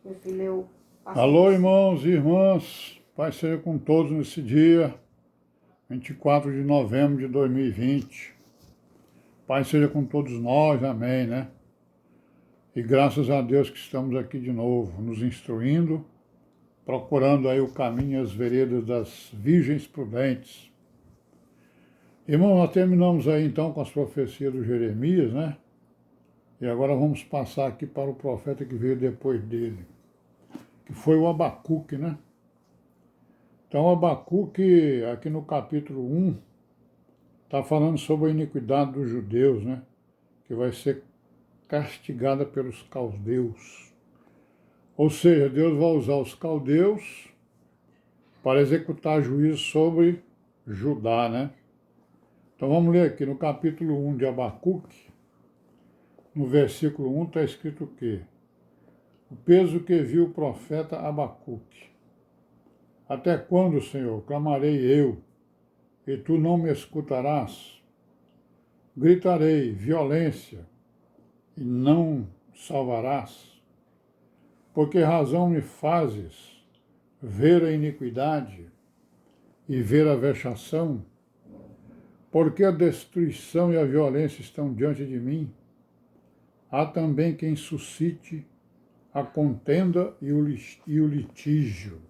Meu filho, eu passei Alô, por irmãos e irmãs, Pai seja com todos nesse dia, 24 de novembro de 2020. Pai seja com todos nós, amém, né? E graças a Deus que estamos aqui de novo, nos instruindo, procurando aí o caminho e as veredas das virgens prudentes. Irmão, nós terminamos aí então com as profecias do Jeremias, né? E agora vamos passar aqui para o profeta que veio depois dele, que foi o Abacuque, né? Então, Abacuque, aqui no capítulo 1, está falando sobre a iniquidade dos judeus, né? Que vai ser castigada pelos caldeus. Ou seja, Deus vai usar os caldeus para executar juízo sobre Judá, né? Então vamos ler aqui no capítulo 1 de Abacuque, no versículo 1 está escrito o quê? O peso que viu o profeta Abacuque. Até quando, Senhor, clamarei eu, e tu não me escutarás? Gritarei violência, e não salvarás? Por que razão me fazes ver a iniquidade e ver a vexação? Porque a destruição e a violência estão diante de mim? Há também quem suscite a contenda e o litígio.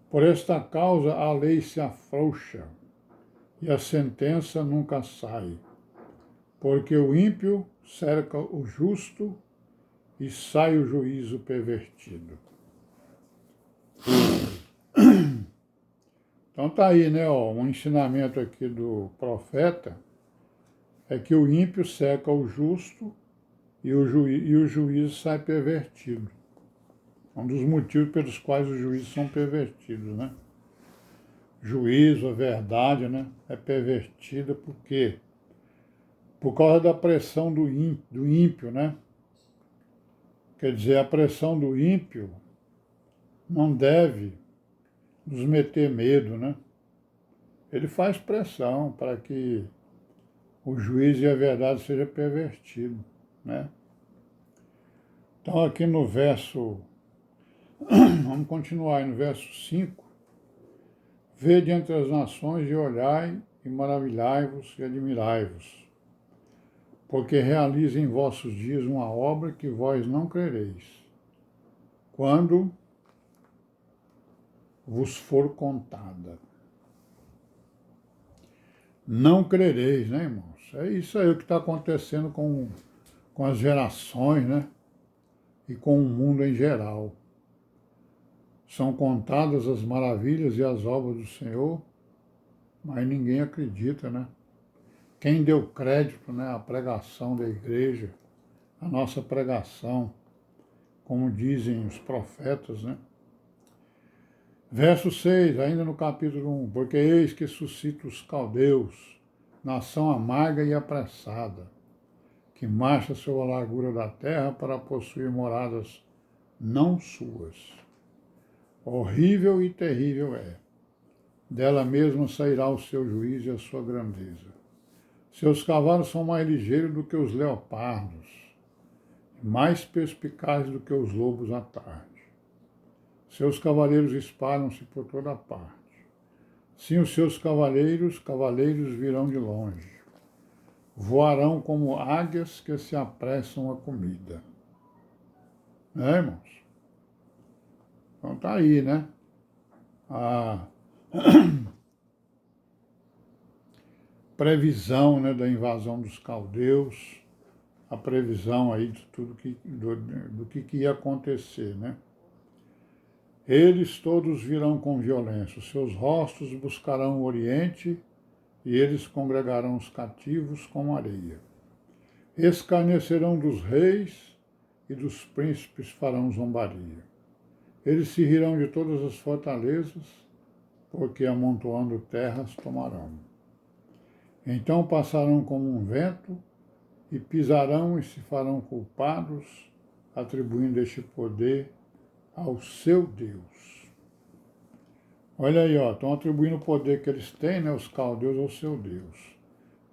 Por esta causa a lei se afrouxa e a sentença nunca sai, porque o ímpio cerca o justo e sai o juízo pervertido. Então tá aí, né, ó, um ensinamento aqui do profeta é que o ímpio cerca o justo e o juízo sai pervertido. Um dos motivos pelos quais os juízos são pervertidos, né? Juízo, a verdade, né, é pervertida por quê? Por causa da pressão do ímpio, né? Quer dizer, a pressão do ímpio não deve nos meter medo, né? Ele faz pressão para que o juízo e a verdade sejam pervertidos, né? Então aqui no verso, vamos continuar aí no verso 5, vede entre as nações e olhai e maravilhai-vos e admirai-vos, porque realiza em vossos dias uma obra que vós não crereis, quando vos for contada. Não crereis, né, irmãos? É isso aí o que está acontecendo com as gerações, né? E com o mundo em geral. São contadas as maravilhas e as obras do Senhor, mas ninguém acredita, né? Quem deu crédito, né, à pregação da igreja, à nossa pregação, como dizem os profetas, né? Verso 6, ainda no capítulo 1, porque eis que suscita os caldeus, nação amarga e apressada, que marcha sobre a largura da terra para possuir moradas não suas. Horrível e terrível é. Dela mesma sairá o seu juízo e a sua grandeza. Seus cavalos são mais ligeiros do que os leopardos, mais perspicazes do que os lobos à tarde. Seus cavaleiros espalham-se por toda parte. Sim, os seus cavaleiros virão de longe. Voarão como águias que se apressam à comida. Né, irmãos? Então tá aí, né? A previsão, né, da invasão dos caldeus, a previsão aí de tudo do que ia acontecer, né? Eles todos virão com violência, os seus rostos buscarão o oriente e eles congregarão os cativos como areia. Escarnecerão dos reis e dos príncipes farão zombaria. Eles se rirão de todas as fortalezas, porque amontoando terras tomarão. Então passarão como um vento e pisarão e se farão culpados, atribuindo este poder ao seu Deus. Olha aí, ó, estão atribuindo o poder que eles têm, né, os caldeus, ao seu Deus.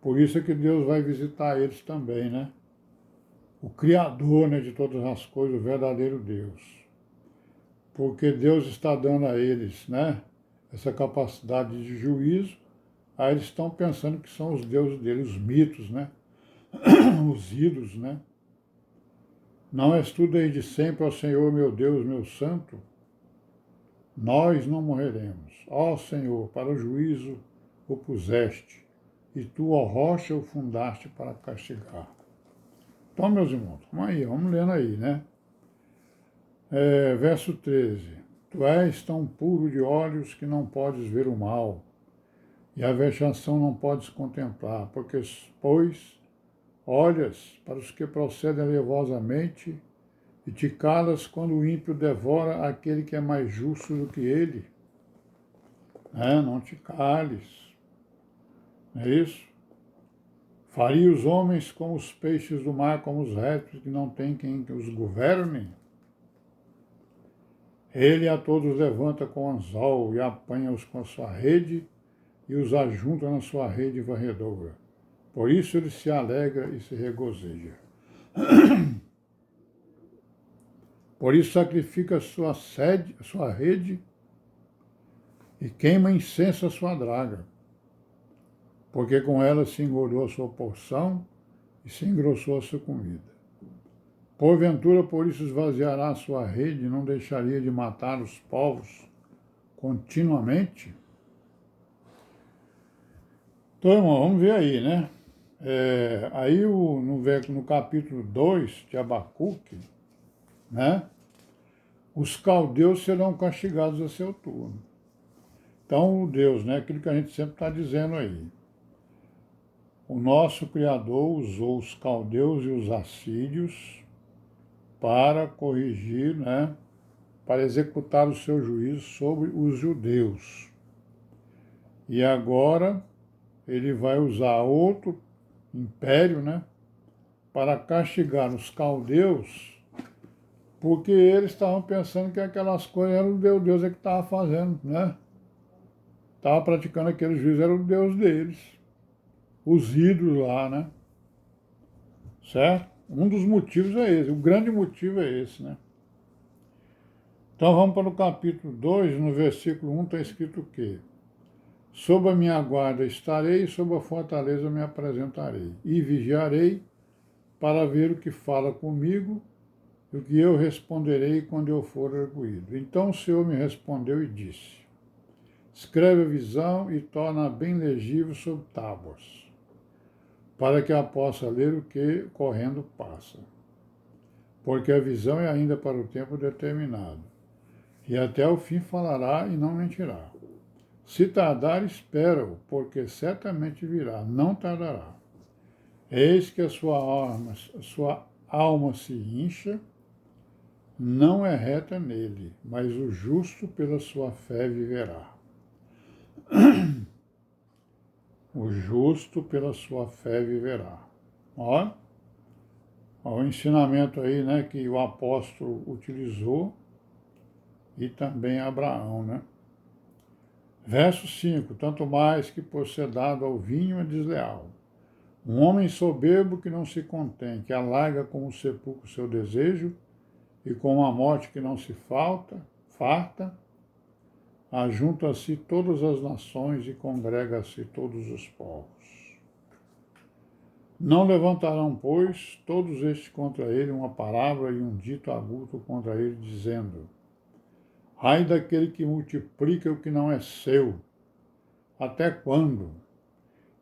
Por isso é que Deus vai visitar eles também, né? o Criador, né, de todas as coisas, o verdadeiro Deus. Porque Deus está dando a eles, né, essa capacidade de juízo, aí eles estão pensando que são os deuses deles, os mitos, né, os ídolos, né. Não és tu desde sempre, ó Senhor, meu Deus, meu santo? Nós não morreremos. Ó Senhor, para o juízo o puseste, e tu, ó rocha, o fundaste para castigar. Então, meus irmãos, vamos lendo aí, né? Verso 13. Tu és tão puro de olhos que não podes ver o mal, e a vexação não podes contemplar, pois olhas para os que procedem alevosamente e te calas quando o ímpio devora aquele que é mais justo do que ele. Não te cales, não é isso? Faria os homens como os peixes do mar, como os répteis que não tem quem os governe? Ele a todos levanta com anzol e apanha-os com a sua rede e os ajunta na sua rede varredora. Por isso ele se alegra e se regozija. Por isso sacrifica a sua rede e queima incenso a sua draga, porque com ela se engordou a sua porção e se engrossou a sua comida. Porventura, por isso esvaziará a sua rede e não deixaria de matar os povos continuamente? Então, irmão, vamos ver aí, né? Aí no capítulo 2 de Abacuque, né? Os caldeus serão castigados a seu turno. Então, o Deus, né? Aquilo que a gente sempre está dizendo aí. O nosso Criador usou os caldeus e os assírios para corrigir, né? Para executar o seu juízo sobre os judeus. E agora ele vai usar outro império, né? Para castigar os caldeus, porque eles estavam pensando que aquelas coisas eram o Deus é que estava fazendo, né? Estava praticando aquele juízo, era o Deus deles. Os ídolos lá, né? Certo? Um dos motivos é esse, o grande motivo é esse, né? Então vamos para o capítulo 2, no versículo 1 está escrito o quê? Sob a minha guarda estarei, sob a fortaleza me apresentarei, e vigiarei para ver o que fala comigo, e o que eu responderei quando eu for arguído. Então o Senhor me respondeu e disse, escreve a visão e torna bem legível sobre tábuas, para que a possa ler o que correndo passa. Porque a visão é ainda para o tempo determinado, e até o fim falará e não mentirá. Se tardar, espera-o, porque certamente virá, não tardará. Eis que a sua alma se incha, não é reta nele, mas o justo pela sua fé viverá. O justo pela sua fé viverá. Ó, o ensinamento aí, né, que o apóstolo utilizou e também Abraão, né? Verso 5, tanto mais que por ser dado ao vinho é desleal. Um homem soberbo que não se contém, que alarga como o sepulcro seu desejo, e com a morte que não se farta, ajunta a si todas as nações e congrega a si todos os povos. Não levantarão, pois, todos estes contra ele uma palavra e um dito agudo contra ele, dizendo, ai daquele que multiplica o que não é seu, até quando?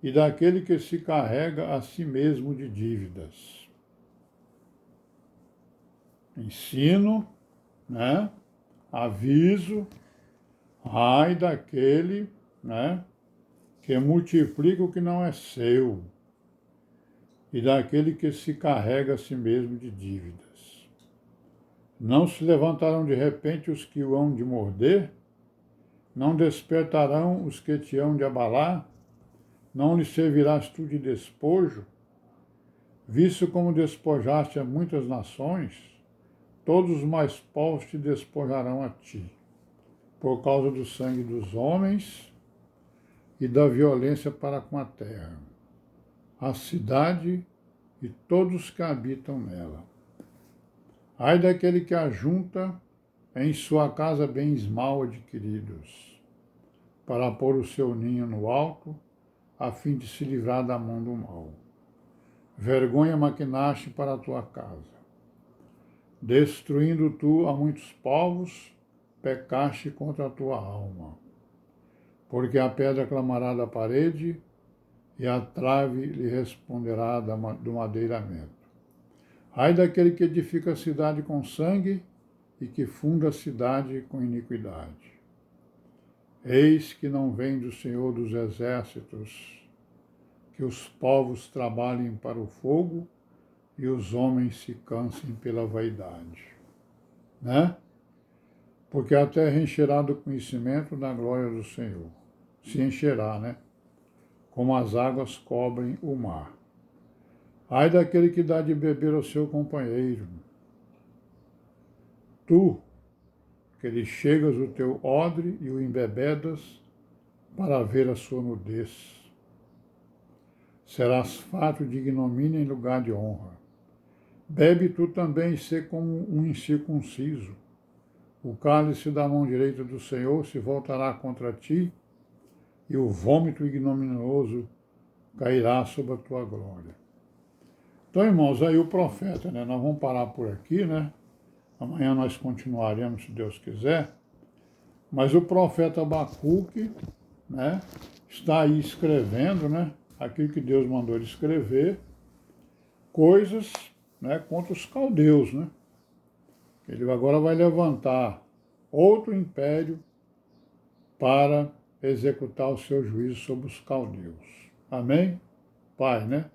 E daquele que se carrega a si mesmo de dívidas. Ensino, né? Aviso, ai daquele, né? Que multiplica o que não é seu, e daquele que se carrega a si mesmo de dívidas. Não se levantarão de repente os que o hão de morder? Não despertarão os que te hão de abalar? Não lhe servirás tu de despojo? Visto como despojaste a muitas nações, todos os mais povos te despojarão a ti, por causa do sangue dos homens e da violência para com a terra. A cidade e todos que habitam nela. Ai daquele que ajunta em sua casa bens mal adquiridos, para pôr o seu ninho no alto, a fim de se livrar da mão do mal. Vergonha maquinaste para a tua casa. Destruindo tu a muitos povos, pecaste contra a tua alma. Porque a pedra clamará da parede, e a trave lhe responderá do madeiramento. Ai daquele que edifica a cidade com sangue e que funda a cidade com iniquidade. Eis que não vem do Senhor dos Exércitos, que os povos trabalhem para o fogo e os homens se cansem pela vaidade. Né? Porque a terra encherá do conhecimento da glória do Senhor. Se encherá, né? Como as águas cobrem o mar. Ai daquele que dá de beber ao seu companheiro. Tu, que lhe chegas o teu odre e o embebedas para ver a sua nudez. Serás fato de ignomínia em lugar de honra. Bebe tu também e sê como um incircunciso. O cálice da mão direita do Senhor se voltará contra ti, e o vômito ignominioso cairá sobre a tua glória. Então, irmãos, aí o profeta, né? Nós vamos parar por aqui, né? Amanhã nós continuaremos, se Deus quiser. Mas o profeta Abacuque, né? Está aí escrevendo, né? Aquilo que Deus mandou ele escrever, coisas, né? Contra os caldeus, né? Ele agora vai levantar outro império para executar o seu juízo sobre os caldeus. Amém? Pai, né?